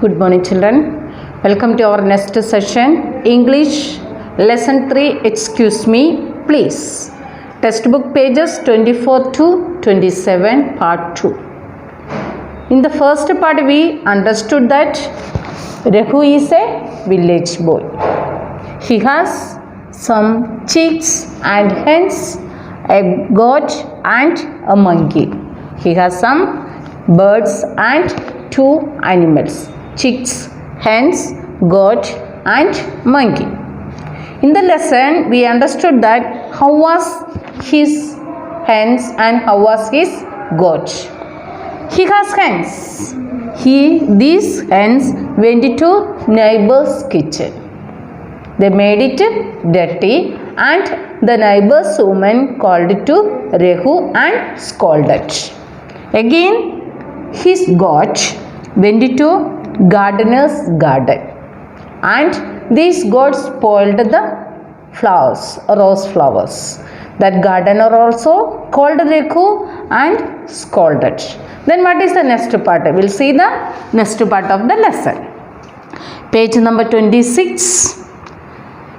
Good morning, children. Welcome to our next session. English Lesson 3. Excuse me, please. Textbook pages 24 to 27, Part 2. In the first part, we understood that Raghu is a village boy. He has some chicks and hens, a goat and a monkey. He has some birds and two animals, chicks, hens, goat and monkey. In the lesson, we understood that how was his hens and how was his goat. He has hens. These hens went to neighbor's kitchen. They made it dirty and the neighbor's woman called to Raghu and scolded. Again, his goat went to gardener's garden and this goat spoiled the flowers, rose flowers. That gardener also called Raghu and scolded. Then what is the next part? We will see the next part of the lesson. Page number 26.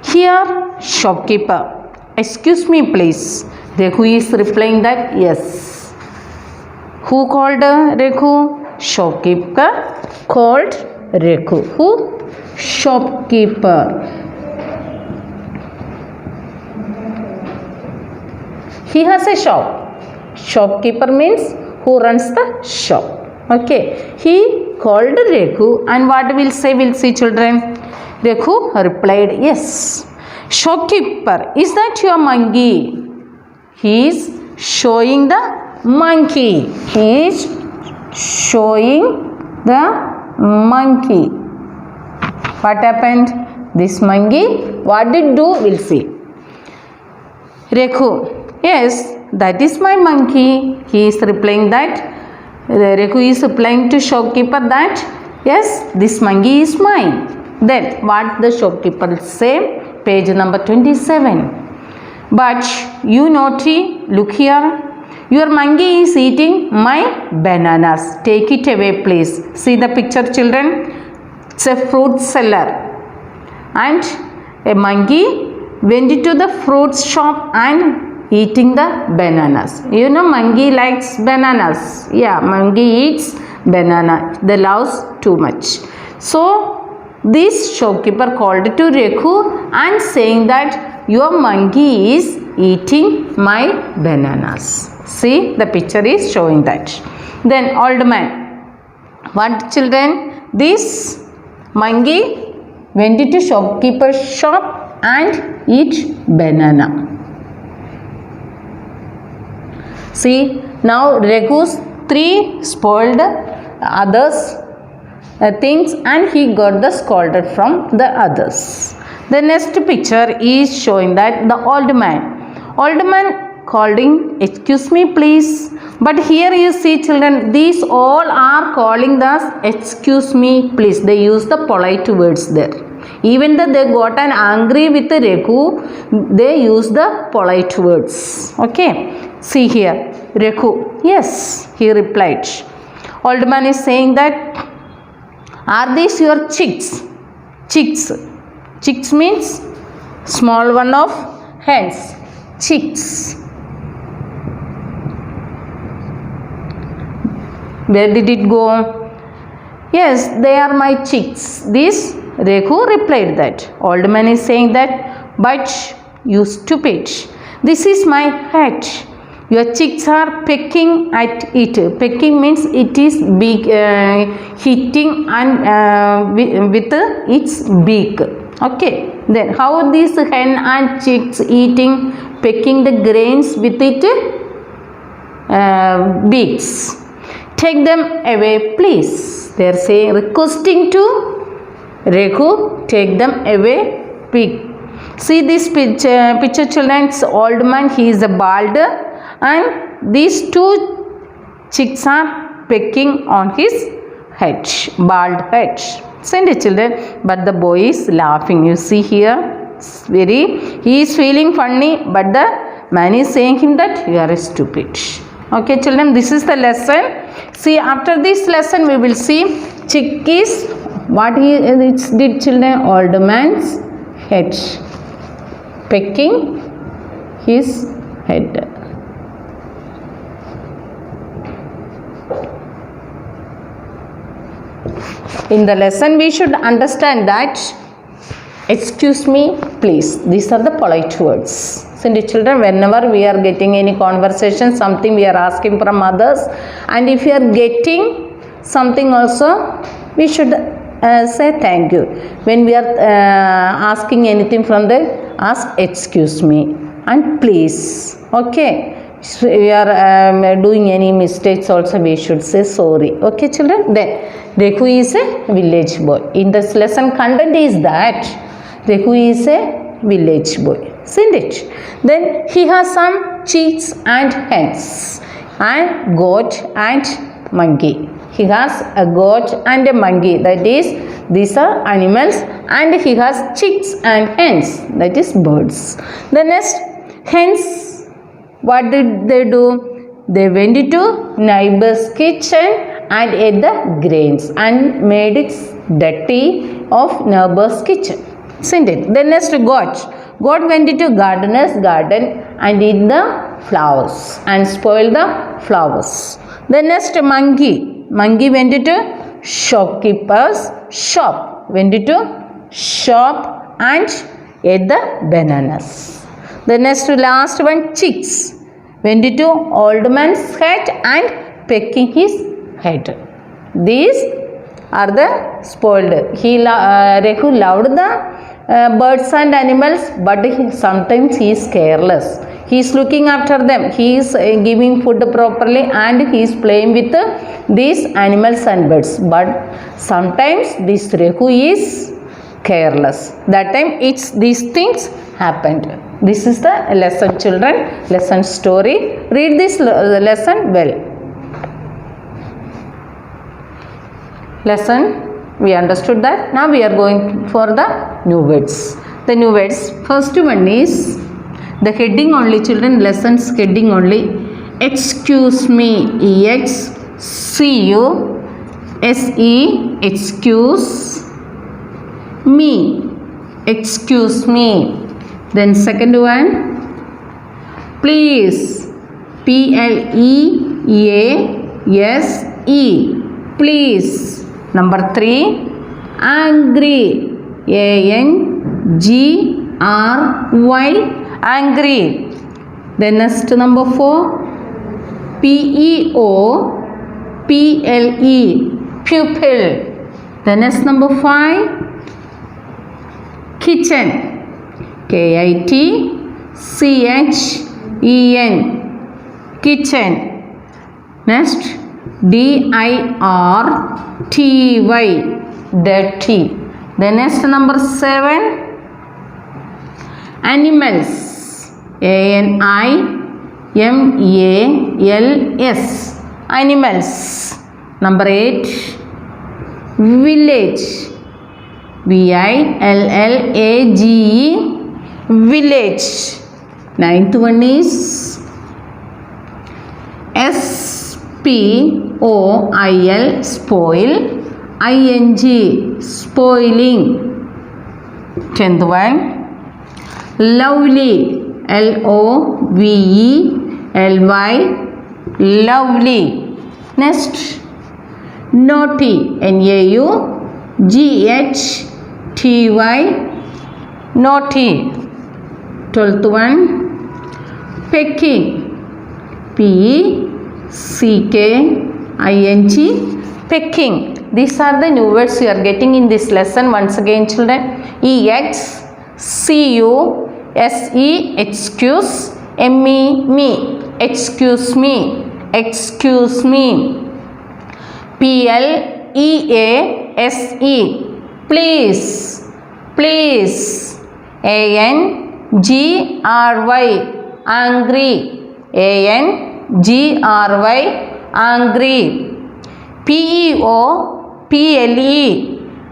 Here, shopkeeper. Excuse me, please. Raghu is replying that yes. Who called Raghu? Shopkeeper called Raghu. Who? Shopkeeper. He has a shop. Shopkeeper means who runs the shop. Okay. He called Raghu and what will say? We'll see, children. Raghu replied yes. Shopkeeper, is that your monkey? He is showing the monkey. He is showing the monkey. What happened? This monkey, what did do? We'll see. Raghu, yes, that is my monkey. He is replying that. Raghu is replying to shopkeeper that yes, this monkey is mine. Then what the shopkeeper say? Page number 27. But you naughty, look here. Your monkey is eating my bananas. Take it away, please. See the picture, children. It's a fruit seller. And a monkey went to the fruit shop and eating the bananas. You know, monkey likes bananas. Yeah, monkey eats banana. They love too much. So, this shopkeeper called to Raghu and saying that your monkey is eating my bananas. See, the picture is showing that. Then old man. What, children? This monkey went to shopkeeper's shop and eat banana. See, now Raghu's three spoiled others things and he got the scolded from the others. The next picture is showing that the old man calling, excuse me please. But here you see, children, these all are calling thus excuse me please. They use the polite words there. Even though they got an angry with Raghu, they use the polite words. Okay. See here, Raghu, yes, he replied. Old man is saying that, are these your chicks? Chicks. Chicks means small one of hens. Chicks. Where did it go? Yes, they are my chicks. This Raghu replied that. Old man is saying that, but you stupid. This is my hat. Your chicks are pecking at it. Pecking means it is big, hitting and with its beak. Okay. Then how these hen and chicks eating, pecking the grains with its beaks. Take them away, please. They are saying, requesting to Raghu, take them away, quick. See this picture, children. It's old man. He is a bald. And these two chicks are pecking on his head, bald head. Isn't it, children? But the boy is laughing. You see here, he is feeling funny, but the man is saying him that you are stupid. Okay, children, this is the lesson. See, after this lesson, we will see chick is What he did, children? Old man's head. Pecking his head. In the lesson, we should understand that excuse me, please. These are the polite words. So, children, whenever we are getting any conversation, something we are asking from others, and if you are getting something also, we should say thank you. When we are asking anything from the, ask excuse me and please. Okay. So we are doing any mistakes also, we should say sorry. Okay, children. Then Rekhu is a village boy. In this lesson content is that Rekhu is a village boy. Isn't it? Then he has some chicks and hens and goat and monkey. He has a goat and a monkey. That is, these are animals, and he has chicks and hens. That is birds. The next, hens. What did they do? They went into neighbor's kitchen and ate the grains and made it dirty of neighbor's kitchen. Isn't it? Then next, goat. Goat went into gardener's garden and ate the flowers and spoiled the flowers. Then next, monkey. Monkey went into shopkeeper's shop. Went into shop and ate the bananas. The next to last one, chicks. Went into old man's head and pecking his head. These are the spoiled. Rekhu loved the birds and animals, but sometimes he is careless. He is looking after them. He is giving food properly and he is playing with these animals and birds. But sometimes this Rekhu is careless. That time these things happened. This is the lesson, children. Lesson story. Read this lesson well. Lesson, we understood that. Now we are going for the new words. The new words. First one is the heading only, children. Lessons heading only. Excuse me. E-X-C-U-S-E. Excuse me. Excuse me. Then second one, please. P-L-E-A-S-E. Please. Number 3, angry. A-N-G-R-Y. Angry. Then next number 4, P-E-O-P-L-E. Pupil. Then next number 5, kitchen. K-I-T-C-H-E-N. Kitchen. Next, D-I-R-T-Y. Dirty. The next number 7, animals. A-N-I-M-A-L-S. Animals. Number 8, village. V-I-L-L-A-G-E. Village. Ninth one is S-P-O-I-L. Spoil. I-N-G. Spoiling. 10th one, lovely. L-O-V-E-L-Y. Lovely. Next, naughty. N-A-U-G-H-T-Y. Naughty. 12th one, pecking. P-E-C-K-I-N-G. Pecking. These are the new words you are getting in this lesson. Once again, children. E-X-C-U-S-E. Excuse. M-E. Me. Excuse me. Excuse me. P-L-E-A-S-E. Please. Please. A-N-G-R-Y. Angry. A-N-G-R-Y. Angry. P-E-O-P-L-E.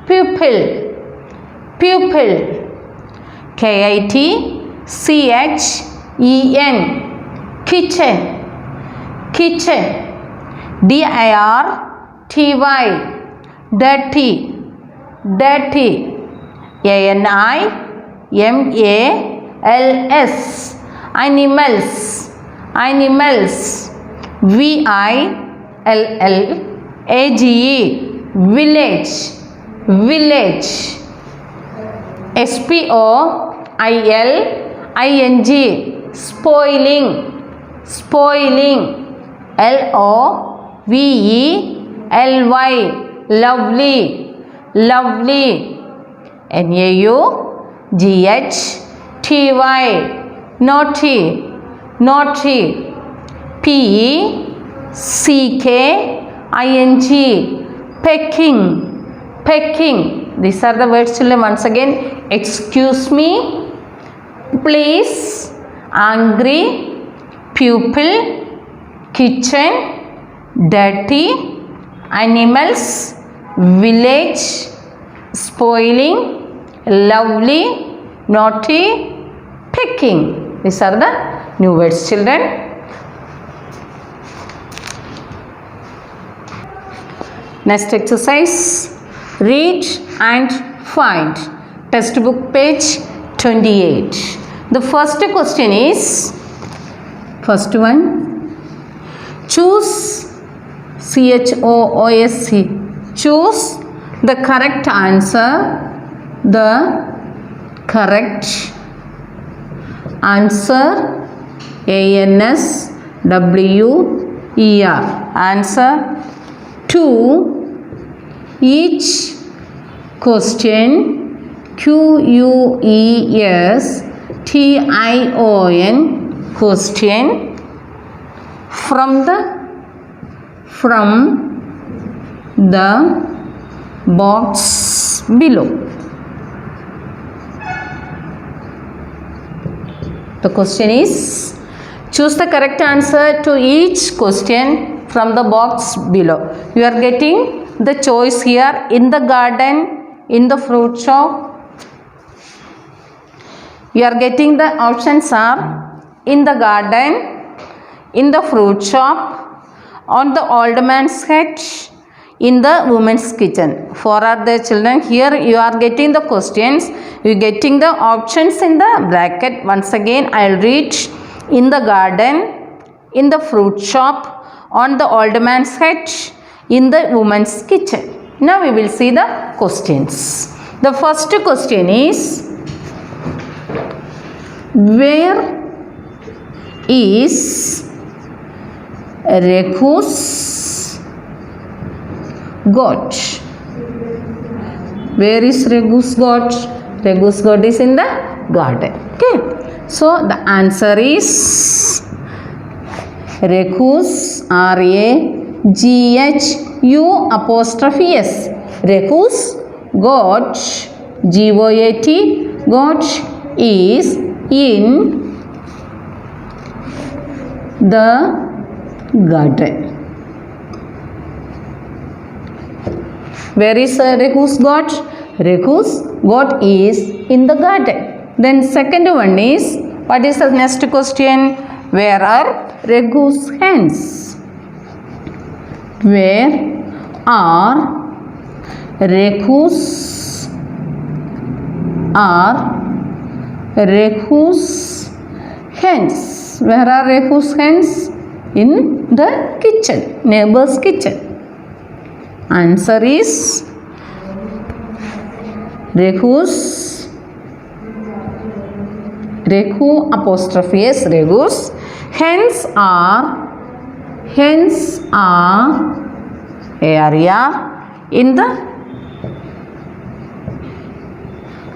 Pupil. Pupil. K-I-T-C-H-E-N. Kitchen. Kitchen. D-I-R-T-Y. Dirty. dirty. animals. Animals. Animals. village. Village. Village. spoiling. Spoiling. Spoiling. lovely. Lovely. Lovely. naughty. Naughty. Naughty. pecking. Pecking. Pecking. These are the words, children. Once again, excuse me, please, angry, pupil, kitchen, dirty, animals, village, spoiling, lovely, naughty, pecking. These are the new words, children. Next exercise, read and find. Textbook page 28. The first question is, first one, choose CHOOSC. Choose the correct answer. The correct answer. ANSWER. Answer to each question. QUESTION. Question from the box below. The question is, choose the correct answer to each question from the box below. You are getting the choice here: in the garden, in the fruit shop. You are getting the options are in the garden, in the fruit shop, on the old man's head, in the woman's kitchen. Four are the children. Here you are getting the questions. You are getting the options in the bracket. Once again, I will read: in the garden, in the fruit shop, on the old man's head, in the woman's kitchen. Now we will see the questions. The first question is, where is Raghu's goat? Where is Raghu's goat? Raghu's goat is in the garden. Okay. So the answer is Raghu's, RAGHU''S. Raghu's goat, GOAT, goat is in the garden. Where is Raghu's goat? Raghu's goat is in the garden. Then second one is, what is the next question? Where are Raghu's hens? Where are Raghu's hens? Where are Raghu's hens? In the kitchen, neighbor's kitchen. Answer is Raghu's, Raghu''S. Raghu's hens are area in the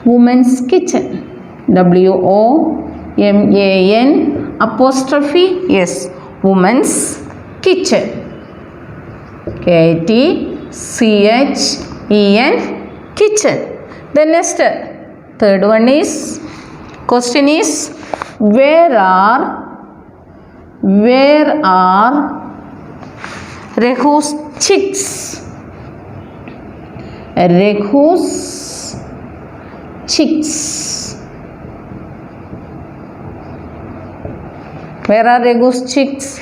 woman's kitchen. WOMAN''S. Woman's kitchen. KITCHEN. Kitchen. The next, third one is, question is, where are Raghu's chicks? Raghu's chicks. Where are Raghu's chicks?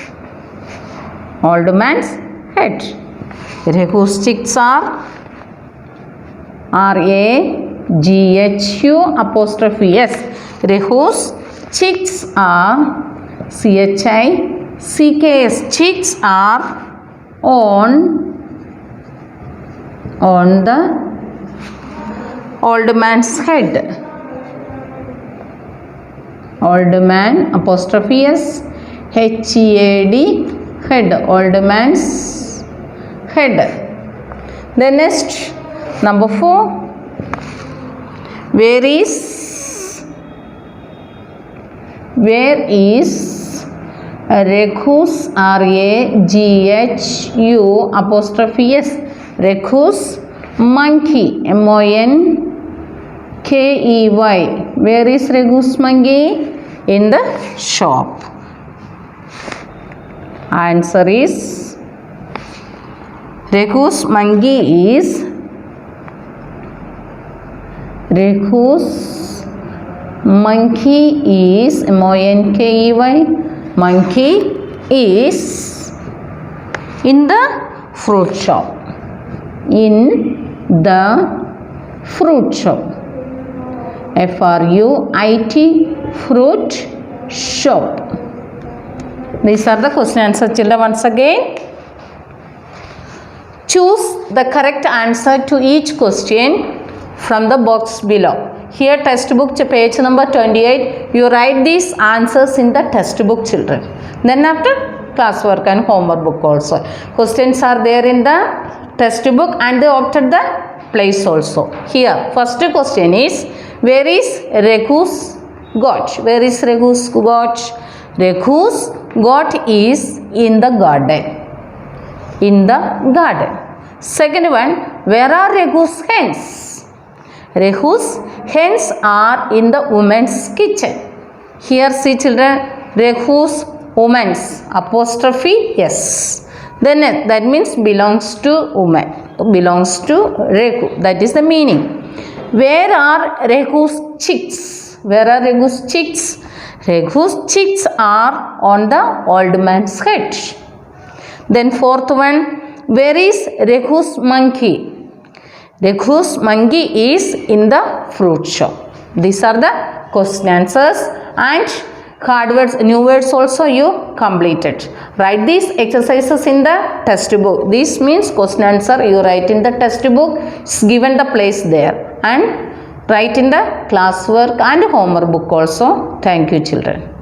Old man's head. Raghu's chicks are RAGHU apostrophe S. Rehu's chicks are CHICKS. Chicks are on the old man's head. Old man apostrophe S. HEAD head. Old man's head. Then next, number 4. Where is Raghu's RAGHU apostrophe S. Raghu's monkey MONKEY. Where is Raghu's monkey? In the shop. Answer is Raghu's monkey is MONKEY. Monkey is in the fruit shop. In the fruit shop. FRUIT fruit shop. These are the question answer children. Once again, choose the correct answer to each question from the box below. Here textbook page number 28. You write these answers in the textbook children. Then after classwork and homework book also. Questions are there in the textbook and they opted the place also. Here first question is, where is Raghu's goat? Where is Raghu's goat? Raghu's goat is in the garden. In the garden. Second one, where are Raghu's hens? Raghu's hens are in the woman's kitchen. Here see children, Raghu's woman's apostrophe yes. Then that means belongs to woman. Belongs to Raghu. That is the meaning. Where are Raghu's chicks? Where are Raghu's chicks? Raghu's chicks are on the old man's head. Then fourth one, where is Raghu's monkey? Raghu's monkey is in the fruit shop. These are the question answers and hard words, new words also you completed. Write these exercises in the textbook. This means question answer you write in the textbook. It's given the place there and write in the classwork and homework book also. Thank you children.